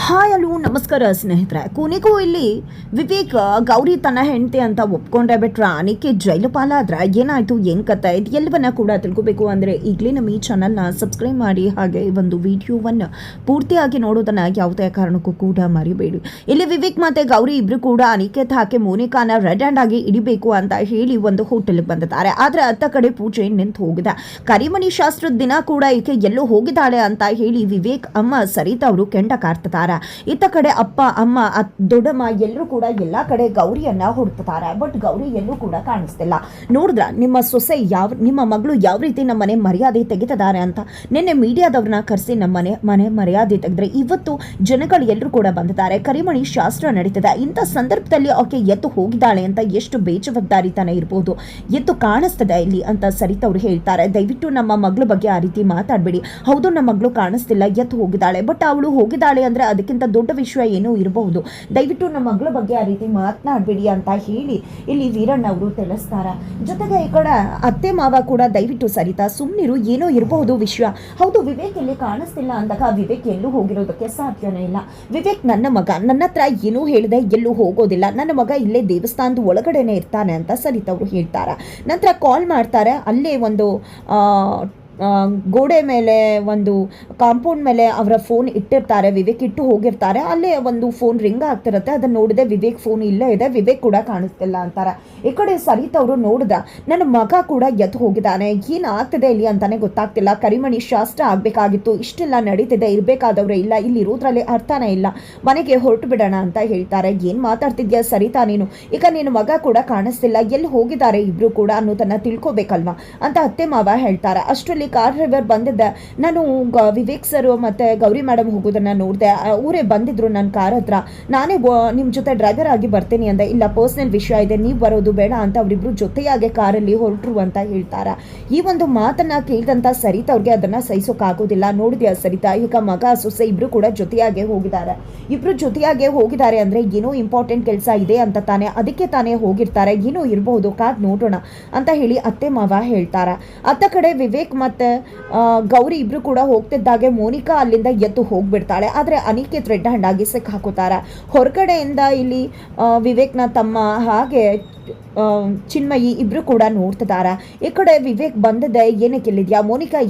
Hi hello ನಮಸ್ಕಾರ ಸ್ನೇಹಿತರೆ. ಕೊನೆಗೂ ಇಲ್ಲಿ ವಿವೇಕ್ ಗೌರಿ ತನ್ನ ಹೆಂಡತಿ ಅಂತ ಒಪ್ಕೊಂಡ್ರೆ ಬಿಟ್ರೆ ಅನಿಕೆ ಜೈಲುಪಾಲ ಆದ್ರೆ ಏನಾಯ್ತು, ಏನ್ ಕತೆ, ಇದು ಎಲ್ಲವನ್ನ ಕೂಡ ತಿಳ್ಕೋಬೇಕು ಅಂದ್ರೆ ಈಗಲೇ ನಮ್ಮ ಈ ಚಾನಲ್ನ ಸಬ್ಸ್ಕ್ರೈಬ್ ಮಾಡಿ, ಹಾಗೆ ಒಂದು ವಿಡಿಯೋವನ್ನು ಪೂರ್ತಿಯಾಗಿ ನೋಡೋದನ್ನ ಯಾವುದೇ ಕಾರಣಕ್ಕೂ ಕೂಡ ಮರಿಬೇಡಿ. ಇಲ್ಲಿ ವಿವೇಕ್ ಮತ್ತೆ ಗೌರಿ ಇಬ್ರು ಕೂಡ ಅನಿಕೇತ್ ಹಾಕಿ ಮೋನಿಕಾನ ರೆಡ್ ಹ್ಯಾಂಡ್ ಆಗಿ ಇಡಿಬೇಕು ಅಂತ ಹೇಳಿ ಒಂದು ಹೋಟೆಲ್ಗೆ ಬಂದಿದ್ದಾರೆ. ಆದ್ರೆ ಅತ್ತ ಕಡೆ ಪೂಜೆ ನಿಂತು ಹೋಗಿದೆ. ಕರಿಮಣಿ ಶಾಸ್ತ್ರದ ದಿನ ಕೂಡ ಈಕೆ ಎಲ್ಲೋ ಹೋಗಿದ್ದಾಳೆ ಅಂತ ಹೇಳಿ ವಿವೇಕ್ ಅಮ್ಮ ಸರಿತಾ ಅವರು ಕೆಂಡ ಕಾರ್ತಾರೆ. ಇತ್ತ ಕಡೆ ಅಪ್ಪ ಅಮ್ಮ ದೊಡ್ಡಮ್ಮ ಎಲ್ಲರೂ ಕೂಡ ಎಲ್ಲಾ ಕಡೆ ಗೌರಿಯನ್ನ ಹುಡುಕ್ತಾರೆ. ಬಟ್ ಗೌರಿ ಎಲ್ಲೂ ಕೂಡ ಕಾಣಿಸ್ತಿಲ್ಲ. ನೋಡಿದ್ರ ನಿಮ್ಮ ಸೊಸೆ ನಿಮ್ಮ ಮಗಳು ಯಾವ ರೀತಿ ನಮ್ಮ ಮನೆ ಮರ್ಯಾದೆ ತೆಗಿತಿದ್ದಾರೆ ಅಂತ. ನಿನ್ನೆ ಮೀಡಿಯಾದವ್ರನ್ನ ಕರೆಸಿ ನಮ್ಮ ಮನೆ ಮರ್ಯಾದೆ ತೆಗೆದ್ರೆ ಇವತ್ತು ಜನಗಳು ಎಲ್ಲರೂ ಕೂಡ ಬಂದಿದ್ದಾರೆ. ಕರಿಮಣಿ ಶಾಸ್ತ್ರ ನಡೀತದೆ. ಇಂಥ ಸಂದರ್ಭದಲ್ಲಿ ಆಕೆ ಎತ್ತು ಹೋಗಿದ್ದಾಳೆ ಅಂತ ಎಷ್ಟು ಬೇಜವಾಬ್ದಾರಿತನ ಇರ್ಬೋದು, ಎತ್ತು ಕಾಣಿಸ್ತದೆ ಇಲ್ಲಿ ಅಂತ ಸರಿತಾ ಅವ್ರು ಹೇಳ್ತಾರೆ. ದಯವಿಟ್ಟು ನಮ್ಮ ಮಗಳ ಬಗ್ಗೆ ಆ ರೀತಿ ಮಾತಾಡಬೇಡಿ. ಹೌದು, ನಮ್ಮ ಮಗಳು ಕಾಣಿಸ್ತಿಲ್ಲ, ಎತ್ತು ಹೋಗಿದ್ದಾಳೆ. ಬಟ್ ಅವಳು ಹೋಗಿದ್ದಾಳೆ ಅಂದ್ರೆ ಅದಕ್ಕಿಂತ ದೊಡ್ಡ ವಿಷಯ ಏನೋ ಇರಬಹುದು. ದಯವಿಟ್ಟು ನಮ್ಮ ಮಗಳ ಬಗ್ಗೆ ಆ ರೀತಿ ಮಾತನಾಡಬೇಡಿ ಅಂತ ಹೇಳಿ ಇಲ್ಲಿ ವೀರಣ್ಣ ಅವರು ತಿಳಿಸ್ತಾರೆ. ಜೊತೆಗೆ ಈ ಕಡೆ ಅತ್ತೆ ಮಾವ ಕೂಡ ದಯವಿಟ್ಟು ಸರಿತಾ ಸುಮ್ಮನಿರು, ಏನೋ ಇರಬಹುದು ವಿಷಯ. ಹೌದು, ವಿವೇಕ್ ಇಲ್ಲಿ ಕಾಣಿಸ್ತಿಲ್ಲ ಅಂದಾಗ ವಿವೇಕ್ ಎಲ್ಲೂ ಹೋಗಿರೋದಕ್ಕೆ ಸಾಧ್ಯನೇ ಇಲ್ಲ. ವಿವೇಕ್ ನನ್ನ ಮಗ, ನನ್ನ ಹತ್ರ ಏನೂ ಹೇಳಿದೆ ಎಲ್ಲೂ ಹೋಗೋದಿಲ್ಲ, ನನ್ನ ಮಗ ಇಲ್ಲೇ ದೇವಸ್ಥಾನದ ಒಳಗಡೆನೆ ಇರ್ತಾನೆ ಅಂತ ಸರಿತಾ ಅವರು ಹೇಳ್ತಾರೆ. ನಂತರ ಕಾಲ್ ಮಾಡ್ತಾರೆ. ಅಲ್ಲೇ ಒಂದು ಗೋಡೆ ಮೇಲೆ ಒಂದು ಕಾಂಪೌಂಡ್ ಮೇಲೆ ಅವರ ಫೋನ್ ಇಟ್ಟಿರ್ತಾರೆ. ವಿವೇಕ್ ಇಟ್ಟು ಹೋಗಿರ್ತಾರೆ. ಅಲ್ಲೇ ಒಂದು ಫೋನ್ ರಿಂಗ್ ಆಗ್ತಿರುತ್ತೆ. ಅದನ್ನ ನೋಡಿದೆ ವಿವೇಕ್ ಫೋನ್ ಇಲ್ಲೇ ಇದೆ, ವಿವೇಕ್ ಕೂಡ ಕಾಣಿಸ್ತಿಲ್ಲ ಅಂತಾರೆ. ಈ ಕಡೆ ಸರಿತಾ ಅವರು ನೋಡಿದ ನನ್ನ ಮಗ ಕೂಡ ಎದ್ದು ಹೋಗಿದ್ದಾನೆ, ಏನಾಗ್ತಿದೆ ಇಲ್ಲಿ ಅಂತಾನೆ ಗೊತ್ತಾಗ್ತಿಲ್ಲ. ಕರಿಮಣಿ ಶಾಸ್ತ್ರ ಆಗ್ಬೇಕಾಗಿತ್ತು, ಇಷ್ಟೆಲ್ಲ ನಡೀತಿದೆ, ಇರ್ಬೇಕಾದವ್ರೆ ಇಲ್ಲ, ಇಲ್ಲಿ ಇರೋದ್ರಲ್ಲಿ ಅರ್ಥನೇ ಇಲ್ಲ, ಮನೆಗೆ ಹೊರಟು ಬಿಡೋಣ ಅಂತ ಹೇಳ್ತಾರೆ. ಏನ್ ಮಾತಾಡ್ತಿದ್ಯಾ ಸರಿತಾ ನೀನು, ಈಗ ನಿನ್ನ ಮಗ ಕೂಡ ಕಾಣಿಸ್ತಿಲ್ಲ, ಎಲ್ಲಿ ಹೋಗಿದ್ದಾರೆ ಇಬ್ರು ಕೂಡ ಅನ್ನೋದನ್ನ ತಿಳ್ಕೊಬೇಕಲ್ವಾ ಅಂತ ಅತ್ತೆ ಮಾವ ಹೇಳ್ತಾರೆ. ಅಷ್ಟರಲ್ಲಿ ಕಾರ್ ಡ್ರೈವರ್ ಬಂದಿದ್ದೆ. ನಾನು ವಿವೇಕ್ ಸರ್ ಮತ್ತೆ ಗೌರಿ ಮೇಡಮ್ ಹೋಗೋದನ್ನ ನೋಡಿದೆ. ಊರೇ ಬಂದಿದ್ರು ನನ್ನ ಕಾರ್ ಹತ್ರ. ನಾನೇ ನಿಮ್ಮ ಜೊತೆ ಡ್ರೈವರ್ ಆಗಿ ಬರ್ತೀನಿ ಅಂದೆ. ಇಲ್ಲ, ಪರ್ಸನಲ್ ವಿಷಯ ಇದೆ, ನೀವು ಬರೋದು ಬೇಡ ಅಂತ ಅವರಿಬ್ರು ಜೊತೆಯಾಗಿ ಕಾರಲ್ಲಿ ಹೊರಟ್ರು ಅಂತ ಹೇಳ್ತಾರೆ. ಈ ಒಂದು ಮಾತನ್ನ ಕೇಳಿದಂತ ಸರಿತಾ ಅವ್ರಿಗೆ ಅದನ್ನ ಸಹಿಸೋಕ್ಕಾಗೋದಿಲ್ಲ. ನೋಡಿದ್ಯಾ ಸರಿತಾ, ಈಗ ಮಗ ಸೊಸೆ ಇಬ್ರು ಕೂಡ ಜೊತೆಯಾಗೆ ಹೋಗಿದ್ದಾರೆ. ಇಬ್ರು ಜೊತೆಯಾಗೆ ಹೋಗಿದ್ದಾರೆ ಅಂದ್ರೆ ಏನೋ ಇಂಪಾರ್ಟೆಂಟ್ ಕೆಲಸ ಇದೆ ಅಂತ ತಾನೆ, ಅದಕ್ಕೆ ತಾನೇ ಹೋಗಿರ್ತಾರೆ, ಏನೋ ಇರಬಹುದು, ಕಾದ್ ನೋಡೋಣ ಅಂತ ಹೇಳಿ ಅತ್ತೆ ಮಾವ ಹೇಳ್ತಾರೆ. ಅತ್ತ ಕಡೆ ವಿವೇಕ್ ಮತ್ತೆ ಗೌರಿ ಇಬ್ರು ಕೂಡ ಹೋಗ್ತಿದ್ದಾಗೆ ಮೋನಿಕಾ ಅಲ್ಲಿಂದ ಎದ್ದು ಹೋಗ್ಬಿಡ್ತಾಳೆ. ಆದ್ರೆ ಅನಿಕೇತ್ ರೆಡ್ ಹ್ಯಾಂಡ್ ಆಗಿ ಸಿಕ್ ಹಾಕುತ್ತಾರೆ. ಹೊರಗಡೆಯಿಂದ ಇಲ್ಲಿ ವಿವೇಕ್ನ ತಮ್ಮ ಹಾಗೆ ಚಿನ್ಮಯಿ ಇಬ್ರು ಕೂಡ ನೋಡ್ತಿದ್ದಾರೆ. ಈ ಕಡೆ ವಿವೇಕ್ ಬಂದಿದ್ದೆ, ಏನಕ್ಕೆ ಇಲ್ಲಿದ್ಯಾ ಮೋನಿಕಾ,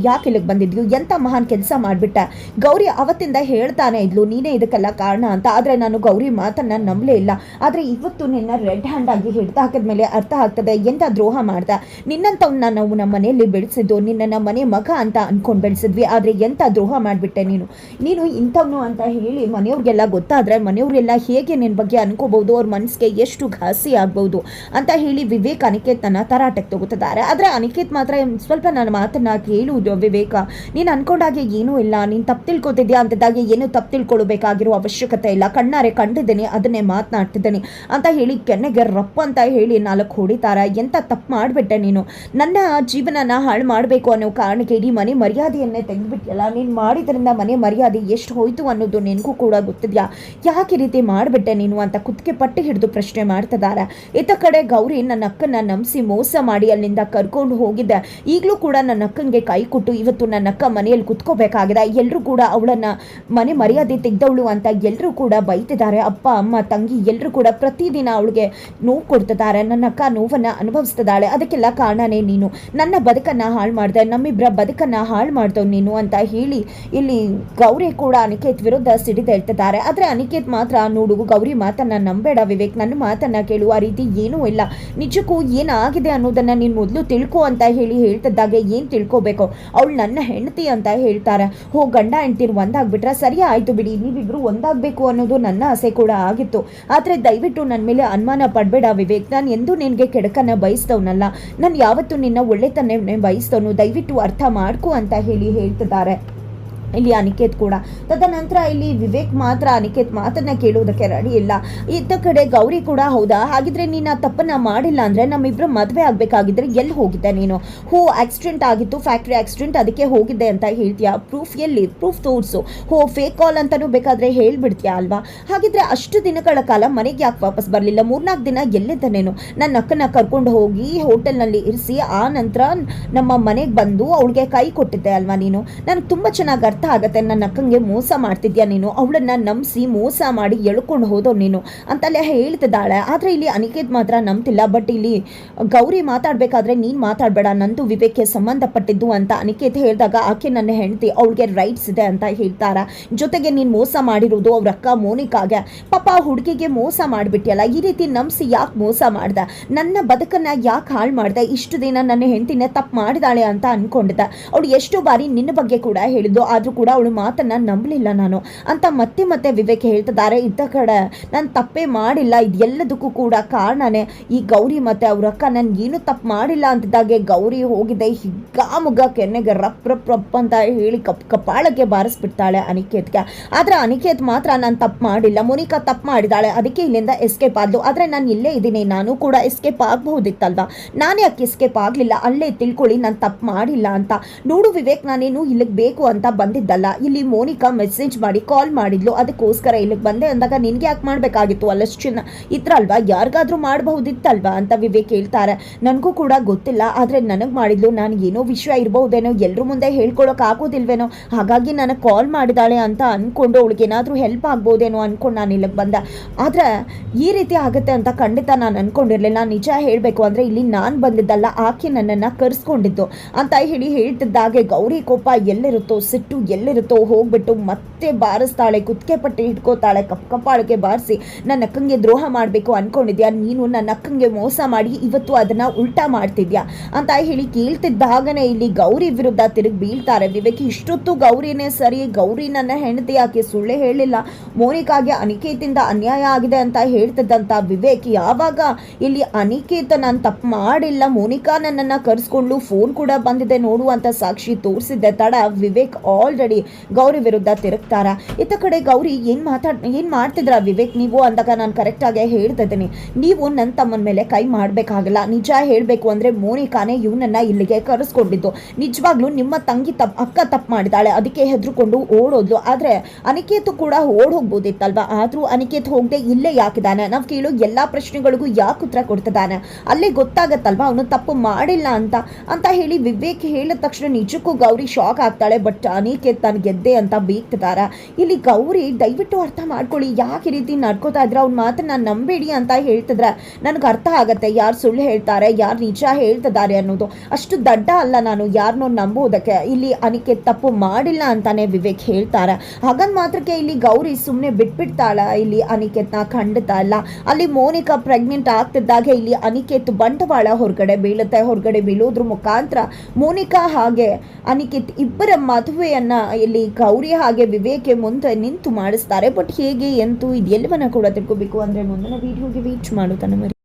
ಯಾಕೆ ಇಲ್ಲಿಗೆ ಬಂದಿದ್ಯು, ಎಂತ ಮಹಾನ್ ಕೆಲಸ ಮಾಡ್ಬಿಟ್ಟೆ. ಗೌರಿ ಅವತ್ತಿಂದ ಹೇಳ್ತಾನೆ ಇದ್ಲು ನೀನೇ ಇದಕ್ಕೆಲ್ಲ ಕಾರಣ ಅಂತ. ಆದ್ರೆ ನಾನು ಗೌರಿ ಮಾತನ್ನ ನಂಬಲೇ ಇಲ್ಲ. ಆದ್ರೆ ಇವತ್ತು ನಿನ್ನ ರೆಡ್ ಹ್ಯಾಂಡ್ ಆಗಿ ಹಿಡ್ದು ಹಾಕಿದ್ಮೇಲೆ ಅರ್ಥ ಆಗ್ತದೆ ಎಂತ ದ್ರೋಹ ಮಾಡ್ದ. ನಿನ್ನಂತವ್ನ ನಾವು ನಮ್ಮ ಮನೆಯಲ್ಲಿ ಬೆಳೆಸಿದ್ದು, ನಿನ್ನ ನಮ್ಮ ಮನೆ ಮಗ ಅಂತ ಅನ್ಕೊಂಡ್ ಬೆಳೆಸಿದ್ವಿ, ಆದ್ರೆ ಎಂತ ದ್ರೋಹ ಮಾಡ್ಬಿಟ್ಟೆ ನೀನು ಇಂಥವ್ನು ಅಂತ ಹೇಳಿ ಮನೆಯವ್ರಿಗೆಲ್ಲ ಗೊತ್ತಾದ್ರೆ ಮನೆಯವರೆಲ್ಲ ಹೇಗೆ ನಿನ್ನ ಬಗ್ಗೆ ಅನ್ಕೋಬಹುದು, ಅವ್ರ ಮನಸ್ಸಿಗೆ ಎಷ್ಟು ಘಾಸಿ ಆಗ್ಬಹುದು ಅಂತ ಹೇಳಿ ವಿವೇಕ್ ಅನಿಕೇತ್ನ ತರಾಟೆಗೆ ತಗೋತಿದ್ದಾರೆ. ಆದ್ರೆ ಅನಿಕೇತ್ ಮಾತ್ರ ಸ್ವಲ್ಪ ನನ್ನ ಮಾತನ್ನ ಕೇಳುವುದು, ವಿವೇಕ ನೀನು ಅನ್ಕೊಂಡಾಗೆ ಏನೂ ಇಲ್ಲ, ನೀನು ತಪ್ಪು ತಿಳ್ಕೊತಿದ್ಯಾ ಅಂತಿದ್ದಾಗೆ ಏನು ತಪ್ಪು ತಿಳ್ಕೊಳ್ಬೇಕಾಗಿರೋ ಅವಶ್ಯಕತೆ ಇಲ್ಲ, ಕಣ್ಣಾರೆ ಕಂಡಿದ್ದೀನಿ, ಅದನ್ನೇ ಮಾತನಾಡ್ತಿದ್ದೀನಿ ಅಂತ ಹೇಳಿ ಕೆನ್ನೆಗೆ ರಪ್ಪ ಅಂತ ಹೇಳಿ 4 ಹೊಡಿತಾರೆ. ಎಂತ ತಪ್ಪು ಮಾಡಿಬಿಟ್ಟೆ ನೀನು, ನನ್ನ ಜೀವನನ ಹಾಳು ಮಾಡಬೇಕು ಅನ್ನೋ ಕಾರಣಕ್ಕೆ ಇಡೀ ಮನೆ ಮರ್ಯಾದೆಯನ್ನೇ ತೆಗೆದುಬಿಟ್ಟಿಯಲ್ಲ. ನೀನು ಮಾಡಿದ್ರಿಂದ ಮನೆ ಮರ್ಯಾದೆ ಎಷ್ಟು ಹೋಯ್ತು ಅನ್ನೋದು ನಿನಗೂ ಕೂಡ ಗೊತ್ತಿದ್ಯಾ, ಯಾಕೆ ರೀತಿ ಮಾಡಿಬಿಟ್ಟೆ ನೀನು ಅಂತ ಕುತ್ತಿಗೆ ಪಟ್ಟಿ ಹಿಡಿದು ಪ್ರಶ್ನೆ ಮಾಡ್ತಿದ್ದಾರೆ. ಇತ್ತ ಕಡೆ ಗೌರಿ ನನ್ನ ಅಕ್ಕನ ನಂಬಿಸಿ ಮೋಸ ಮಾಡಿ ಅಲ್ಲಿಂದ ಕರ್ಕೊಂಡು ಹೋಗಿದ್ದೆ, ಈಗಲೂ ಕೂಡ ನನ್ನ ಅಕ್ಕನಿಗೆ ಕೈ ಕೊಟ್ಟು ಇವತ್ತು ನನ್ನ ಅಕ್ಕ ಮನೆಯಲ್ಲಿ ಕುತ್ಕೋಬೇಕಾಗಿದೆ, ಎಲ್ಲರೂ ಕೂಡ ಅವಳನ್ನ ಮನೆ ಮರ್ಯಾದೆ ತೆಗೆದವಳು ಅಂತ ಎಲ್ಲರೂ ಕೂಡ ಬೈತಿದ್ದಾರೆ. ಅಪ್ಪ ಅಮ್ಮ ತಂಗಿ ಎಲ್ಲರೂ ಕೂಡ ಪ್ರತಿದಿನ ಅವಳಿಗೆ ನೋವು ಕೊಡ್ತಿದ್ದಾರೆ. ನನ್ನ ಅಕ್ಕ ನೋವನ್ನ ಅನುಭವಿಸ್ತಿದ್ದಾಳೆ, ಅದಕ್ಕೆಲ್ಲ ಕಾರಣನೇ ನೀನು, ನನ್ನ ಬದುಕನ್ನ ಹಾಳು ಮಾಡಿದೆ, ನಮ್ಮಿಬ್ಬರ ಬದುಕನ್ನ ಹಾಳು ಮಾಡ್ದವ್ ನೀನು ಅಂತ ಹೇಳಿ ಇಲ್ಲಿ ಗೌರಿ ಕೂಡ ಅನಿಕೇತ್ ವಿರುದ್ಧ ಸಿಡಿದು ಹೇಳ್ತಿದ್ದಾರೆ. ಆದ್ರೆ ಅನಿಕೇತ್ ಮಾತ್ರ ನೋಡು, ಗೌರಿ ಮಾತನ್ನ ನಂಬೇಡ ವಿವೇಕ್, ನನ್ನ ಮಾತನ್ನ ಕೇಳುವ ರೀತಿ ಏನೂ ಇಲ್ಲ, ನಿಜಕ್ಕೂ ಏನಾಗಿದೆ ಅನ್ನೋದನ್ನ ನೀನು ಮೊದಲು ತಿಳ್ಕೊ ಅಂತ ಹೇಳಿ ಹೇಳ್ತಿದ್ದಾಗೆ ಏನ್ ತಿಳ್ಕೋಬೇಕು, ಅವಳು ನನ್ನ ಹೆಂಡತಿ ಅಂತ ಹೇಳ್ತಾರೆ. ಗಂಡ ಹೆಂಡತಿರು ಒಂದಾಗ್ಬಿಟ್ರೆ ಸರಿ ಆಯ್ತು ಬಿಡಿ, ನೀವಿಬ್ರು ಒಂದಾಗಬೇಕು ಅನ್ನೋದು ನನ್ನ ಆಸೆ ಕೂಡ ಆಗಿತ್ತು. ಆದ್ರೆ ದಯವಿಟ್ಟು ನನ್ನ ಮೇಲೆ ಅನುಮಾನ ಪಡಬೇಡ ವಿವೇಕ್, ನಾನು ಎಂದೂ ನಿನಗೆ ಕೆಡಕನ್ನ ಬಯಸ್ತವನಲ್ಲ, ನಾನು ಯಾವತ್ತೂ ನಿನ್ನ ಒಳ್ಳೆತನವನ್ನೇ ಬಯಸ್ತವನು, ದಯವಿಟ್ಟು ಅರ್ಥ ಮಾಡ್ಕೊ ಅಂತ ಹೇಳಿ ಹೇಳ್ತಿದ್ದಾರೆ ಇಲ್ಲಿ ಅನಿಕೇತ್ ಕೂಡ. ತದನಂತರ ಇಲ್ಲಿ ವಿವೇಕ್ ಮಾತ್ರ ಅನಿಕೇತ್ ಮಾತನ್ನ ಕೇಳುವುದಕ್ಕೆ ರೆಡಿ ಇಲ್ಲ. ಇತ್ತ ಕಡೆ ಗೌರಿ ಕೂಡ ಹೌದಾ, ಹಾಗಿದ್ರೆ ನೀನು ಆ ತಪ್ಪನ್ನ ಮಾಡಿಲ್ಲ ಅಂದ್ರೆ ನಮ್ಮಿಬ್ರು ಮದುವೆ ಆಗ್ಬೇಕಾಗಿದ್ರೆ ಎಲ್ಲಿ ಹೋಗಿದ್ದೆ ನೀನು, ಆಕ್ಸಿಡೆಂಟ್ ಆಗಿತ್ತು, ಫ್ಯಾಕ್ಟ್ರಿ ಆಕ್ಸಿಡೆಂಟ್, ಅದಕ್ಕೆ ಹೋಗಿದ್ದೆ ಅಂತ ಹೇಳ್ತೀಯಾ, ಪ್ರೂಫ್ ಎಲ್ಲಿ, ಪ್ರೂಫ್ ತೋರಿಸು, ಫೇಕ್ ಕಾಲ್ ಅಂತಾನು ಬೇಕಾದ್ರೆ ಹೇಳ್ಬಿಡ್ತೀಯಾ ಅಲ್ವಾ. ಹಾಗಿದ್ರೆ ಅಷ್ಟು ದಿನಗಳ ಕಾಲ ಮನೆಗೆ ಯಾಕೆ ವಾಪಸ್ ಬರಲಿಲ್ಲ, 3-4 ದಿನ ಎಲ್ಲಿದ್ದೆ ನೀನು, ನನ್ನ ಅಕ್ಕನ ಕರ್ಕೊಂಡು ಹೋಗಿ ಹೋಟೆಲ್ನಲ್ಲಿ ಇರಿಸಿ ಆ ನಂತರ ನಮ್ಮ ಮನೆಗೆ ಬಂದು ಅವಳಿಗೆ ಕೈ ಕೊಟ್ಟಿದ್ದೆ ಅಲ್ವಾ ನೀನು. ನನಗೆ ತುಂಬ ಚೆನ್ನಾಗಿ ಅರ್ಥ ಆಗುತ್ತೆ, ನನ್ನ ಅಕ್ಕಂಗೆ ಮೋಸ ಮಾಡ್ತಿದ್ಯಾ ನೀನು, ಅವಳನ್ನ ನಂಬಿಸಿ ಮೋಸ ಮಾಡಿ ಎಳ್ಕೊಂಡು ಹೋದೋ ನೀನು ಅಂತೆಲ್ಲ ಹೇಳ್ತಿದ್ದಾಳೆ. ಆದರೆ ಇಲ್ಲಿ ಅನಿಕೇತ್ ಮಾತ್ರ ನಂಬ್ತಿಲ್ಲ. ಬಟ್ ಇಲ್ಲಿ ಗೌರಿ ಮಾತಾಡಬೇಕಾದ್ರೆ ನೀನು ಮಾತಾಡಬೇಡ, ನಂದು ವಿವೇಕ್ಗೆ ಸಂಬಂಧಪಟ್ಟಿದ್ದು ಅಂತ ಅನಿಕೇತ್ ಹೇಳಿದಾಗ ಆಕೆ ನನ್ನ ಹೆಂಡತಿ, ಅವಳಿಗೆ ರೈಟ್ಸ್ ಇದೆ ಅಂತ ಹೇಳ್ತಾರೆ. ಜೊತೆಗೆ ನೀನು ಮೋಸ ಮಾಡಿರೋದು ಅವ್ರ ಅಕ್ಕ ಮೋನಿಕಾಗೆ. ಪಾಪ ಹುಡುಗಿಗೆ ಮೋಸ ಮಾಡಿಬಿಟ್ಟಿಯಲ್ಲ, ಈ ರೀತಿ ನಂಬಿಸಿ ಯಾಕೆ ಮೋಸ ಮಾಡ್ದೆ, ನನ್ನ ಬದುಕನ್ನು ಯಾಕೆ ಹಾಳು ಮಾಡಿದೆ, ಇಷ್ಟು ದಿನ ನನ್ನ ಹೆಂಡತಿನೇ ತಪ್ಪು ಮಾಡಿದಾಳೆ ಅಂತ ಅಂದ್ಕೊಂಡಿದ್ದೆ. ಅವಳು ಎಷ್ಟು ಬಾರಿ ನಿನ್ನ ಬಗ್ಗೆ ಕೂಡ ಹೇಳಿದ್ದು, ಆದರೂ ಕೂಡ ಅವಳು ಮಾತನ್ನು ನಂಬಲಿಲ್ಲ ನಾನು ಅಂತ ಮತ್ತೆ ಮತ್ತೆ ವಿವೇಕ್ ಹೇಳ್ತಿದ್ದಾರೆ. ಇದ್ದ ಕಡೆ ನಾನು ತಪ್ಪೇ ಮಾಡಿಲ್ಲ, ಇದೆಲ್ಲದಕ್ಕೂ ಕೂಡ ಕಾರಣನೇ ಈ ಗೌರಿ ಮತ್ತು ಅವ್ರ ಅಕ್ಕ. ನಾನು ಏನು ತಪ್ಪು ಮಾಡಿಲ್ಲ ಅಂತಿದ್ದಾಗೆ ಗೌರಿ ಹೋಗಿದೆ ಹಿಗ್ಗಾಮುಗ್ಗ ಕೆನ್ನೆಗೆ ರಪ್ ರಪ್ ರಪ್ ಅಂತ ಹೇಳಿ ಕಪಾಳಕ್ಕೆ ಬಾರಿಸ್ಬಿಡ್ತಾಳೆ ಅನಿಕೇತ್ಗೆ. ಆದರೆ ಅನಿಕೇತ್ ಮಾತ್ರ ನಾನು ತಪ್ಪು ಮಾಡಿಲ್ಲ, ಮೋನಿಕಾ ತಪ್ಪು ಮಾಡಿದಾಳೆ, ಅದಕ್ಕೆ ಇಲ್ಲಿಂದ ಎಸ್ಕೇಪ್ ಆದ್ಲು. ಆದರೆ ನಾನು ಇಲ್ಲೇ ಇದ್ದೀನಿ, ನಾನು ಕೂಡ ಎಸ್ಕೇಪ್ ಆಗಬಹುದಿತ್ತಲ್ವಾ, ನಾನು ಯಾಕೆ ಎಸ್ಕೇಪ್ ಆಗಲಿಲ್ಲ, ಅಲ್ಲೇ ತಿಳ್ಕೊಳ್ಳಿ ನಾನು ತಪ್ಪು ಮಾಡಿಲ್ಲ ಅಂತ. ನೋಡು ವಿವೇಕ್, ನಾನೇನು ಇಲ್ಲಿಗೆ ಬೇಕು ಅಂತ ಬಂದಿದ್ದಲ್ಲ, ಇಲ್ಲಿ ಮೋನಿಕಾ ಮೆಸೇಜ್ ಮಾಡಿ ಕಾಲ್ ಮಾಡಿದ್ಲು, ಅದಕ್ಕೋಸ್ಕರ ಇಲ್ಲಿಗೆ ಬಂದೆ ಅಂದಾಗ ನಿನಗೆ ಯಾಕೆ ಮಾಡಬೇಕಾಗಿತ್ತು, ಅಲ್ಲಷ್ಟು ಜನ ಇದ್ರಲ್ವಾ, ಯಾರಿಗಾದ್ರೂ ಮಾಡಬಹುದಿತ್ತಲ್ವಾ ಅಂತ ವಿವೇಕ್ ಹೇಳ್ತಾರೆ. ನನಗೂ ಕೂಡ ಗೊತ್ತಿಲ್ಲ, ಆದರೆ ನನಗೆ ಮಾಡಿದ್ಲು, ನಾನು ಏನೋ ವಿಷಯ ಇರಬಹುದೇನೋ, ಎಲ್ಲರೂ ಮುಂದೆ ಹೇಳ್ಕೊಳಕ್ಕೆ ಆಗೋದಿಲ್ವೇನೋ, ಹಾಗಾಗಿ ನನಗೆ ಕಾಲ್ ಮಾಡಿದಾಳೆ ಅಂತ ಅಂದ್ಕೊಂಡು ಅವಳಿಗೆ ಏನಾದರೂ ಹೆಲ್ಪ್ ಆಗ್ಬೋದೇನೋ ಅಂದ್ಕೊಂಡು ನಾನು ಇಲ್ಲಿಗೆ ಬಂದೆ. ಆದರೆ ಈ ರೀತಿ ಆಗುತ್ತೆ ಅಂತ ಖಂಡಿತ ನಾನು ಅಂದ್ಕೊಂಡಿರಲಿಲ್ಲ. ನಿಜ ಹೇಳಬೇಕು ಅಂದರೆ ಇಲ್ಲಿ ನಾನು ಬಂದಿದ್ದಲ್ಲ, ಆಕೆ ನನ್ನನ್ನು ಕರೆಸ್ಕೊಂಡಿದ್ದು ಅಂತ ಹೇಳ್ತಿದ್ದಾಗೆ ಗೌರಿ ಕೋಪ ಎಲ್ಲಿರುತ್ತೋ, ಸಿಟ್ಟು ಎಲ್ಲಿರುತ್ತೋ ಹೋಗ್ಬಿಟ್ಟು ಮತ್ತೆ ಬಾರಿಸ್ತಾಳೆ, ಕುತ್ತಿಗೆ ಪಟ್ಟಿ ಹಿಡ್ಕೋತಾಳೆ, ಕಪ್ಪಾಳಿಗೆ ಬಾರಿಸಿ ನನ್ನ ಅಕ್ಕಂಗೆ ದ್ರೋಹ ಮಾಡಬೇಕು ಅಂದ್ಕೊಂಡಿದ್ಯಾ ನೀನು, ನನ್ನ ಅಕ್ಕಂಗೆ ಮೋಸ ಮಾಡಿ ಇವತ್ತು ಅದನ್ನು ಉಲ್ಟಾ ಮಾಡ್ತಿದ್ಯಾ ಅಂತ ಕೇಳ್ತಿದ್ದಾಗನೇ ಇಲ್ಲಿ ಗೌರಿ ವಿರುದ್ಧ ತಿರುಗಿ ಬೀಳ್ತಾರೆ ವಿವೇಕ್. ಇಷ್ಟೊತ್ತು ಗೌರಿನೇ ಸರಿ, ಗೌರಿ ನನ್ನ ಹೆಂಡತಿ, ಆಕೆ ಸುಳ್ಳೆ ಹೇಳಿಲ್ಲ, ಮೋನಿಕಾಗೆ ಅನಿಕೇತಿಂದ ಅನ್ಯಾಯ ಆಗಿದೆ ಅಂತ ಹೇಳ್ತಿದ್ದಂಥ ವಿವೇಕ್ ಯಾವಾಗ ಇಲ್ಲಿ ಅನಿಕೇತ ನಾನು ತಪ್ಪು ಮಾಡಿಲ್ಲ, ಮೋನಿಕಾ ನನ್ನನ್ನು ಕರೆಸ್ಕೊಂಡು ಫೋನ್ ಕೂಡ ಬಂದಿದೆ ನೋಡುವಂಥ ಸಾಕ್ಷಿ ತೋರಿಸಿದ್ದೆ ತಡ ವಿವೇಕ್ ಆಲ್ರೆಡಿ ಗೌರಿ ವಿರುದ್ಧ ತಿರುಗ್ತಾರ. ಇತ್ತ ಕಡೆ ಗೌರಿ ಏನು ಮಾಡ್ತಿದ್ರ ವಿವೇಕ್ ನೀವು ಅಂದಾಗ ನಾನು ಕರೆಕ್ಟಾಗಿ ಹೇಳ್ತಿದ್ದೀನಿ, ನೀವು ನನ್ನ ತಮ್ಮನ ಮೇಲೆ ಕೈ ಮಾಡಬೇಕಾಗಲ್ಲ. ನಿಜ ಹೇಳಬೇಕು ಅಂದರೆ ಮೋನಿಕಾನೇ ಇವನನ್ನು ಇಲ್ಲಿಗೆ ಕರೆಸ್ಕೊಂಡಿದ್ದು. ನಿಜವಾಗ್ಲೂ ನಿಮ್ಮ ತಂಗಿ ಅಕ್ಕ ತಪ್ಪು ಮಾಡಿದಾಳೆ, ಅದಕ್ಕೆ ಹೆದರ್ಕೊಂಡು ಓಡೋದ್ಲು. ಆದರೆ ಅನಿಕೇತ್ ಕೂಡ ಓಡ್ ಹೋಗ್ಬೋದಿತ್ತಲ್ವ, ಆದರೂ ಅನಿಕೇತ್ ಹೋಗದೆ ಇಲ್ಲೇ ಯಾಕಿದ್ದಾನೆ, ನಾವು ಕೇಳೋ ಎಲ್ಲ ಪ್ರಶ್ನೆಗಳಿಗೂ ಯಾಕೆ ಉತ್ತರ ಕೊಡ್ತಿದ್ದಾನೆ, ಅಲ್ಲೇ ಗೊತ್ತಾಗತ್ತಲ್ವ ಅವನು ತಪ್ಪು ಮಾಡಿಲ್ಲ ಅಂತ ವಿವೇಕ್ ಹೇಳಿದ ತಕ್ಷಣ ನಿಜಕ್ಕೂ ಗೌರಿ ಶಾಕ್ ಆಗ್ತಾಳೆ. ಬಟ್ ಅನಿಕೇತ್ ತಾನು ಗೆದ್ದೆ ಅಂತ ಬೀಗ್ತಿದ್ದಾರೆ. ಇಲ್ಲಿ ಗೌರಿ ದಯವಿಟ್ಟು ಅರ್ಥ ಮಾಡ್ಕೊಳ್ಳಿ, ಯಾಕೆ ಈ ರೀತಿ ನಡ್ಕೋತಾ ಇದ್ರೆ ಅವ್ನ ಮಾತನ್ನ ನಂಬೇಡಿ ಅಂತ ಹೇಳ್ತಿದ್ರೆ ನನಗೆ ಅರ್ಥ ಆಗತ್ತೆ ಯಾರು ಸುಳ್ಳು ಹೇಳ್ತಾರೆ, ಯಾರು ನಿಜ ಹೇಳ್ತಿದ್ದಾರೆ ಅನ್ನೋದು. ಅಷ್ಟು ದಡ್ಡ ಅಲ್ಲ ನಾನು ಯಾರನ್ನೋ ನಂಬೋದಕ್ಕೆ. ಇಲ್ಲಿ ಅನಿಕೇತ್ ತಪ್ಪು ಮಾಡಿಲ್ಲ ಅಂತಾನೆ ವಿವೇಕ್ ಹೇಳ್ತಾರೆ. ಹಾಗಂದ್ ಮಾತ್ರಕ್ಕೆ ಇಲ್ಲಿ ಗೌರಿ ಸುಮ್ಮನೆ ಬಿಟ್ಬಿಡ್ತಾಳ ಇಲ್ಲಿ ಅನಿಕೇತ್ನ, ಖಂಡಿತ ಅಲ್ಲ. ಅಲ್ಲಿ ಮೋನಿಕಾ ಪ್ರೆಗ್ನೆಂಟ್ ಆಗ್ತಿದ್ದಾಗ ಇಲ್ಲಿ ಅನಿಕೇತ್ ಬಂಡವಾಳ ಹೊರಗಡೆ ಬೀಳುತ್ತೆ. ಹೊರಗಡೆ ಬೀಳೋದ್ರ ಮುಖಾಂತರ ಮೋನಿಕಾ ಹಾಗೆ ಅನಿಕೇತ್ ಇಬ್ಬರ ಮದುವೆಯನ್ನ ಇಲ್ಲಿ ಗೌರಿ ಹಾಗೆ ವಿವೇಕ್ ಮುಂದೆ ನಿಂತು ಮಾಡಿಸ್ತಾರೆ. ಬಟ್ ಹೇಗೆ ಎಂತೂ ಇದೆಲ್ಲವನ್ನ ಕೂಡ ತಿಳ್ಕೋಬೇಕು ಅಂದ್ರೆ ಮುಂದಿನ ವಿಡಿಯೋಗೆ ವೀಚ್ ಮಾಡುತ್ತಾನೆ.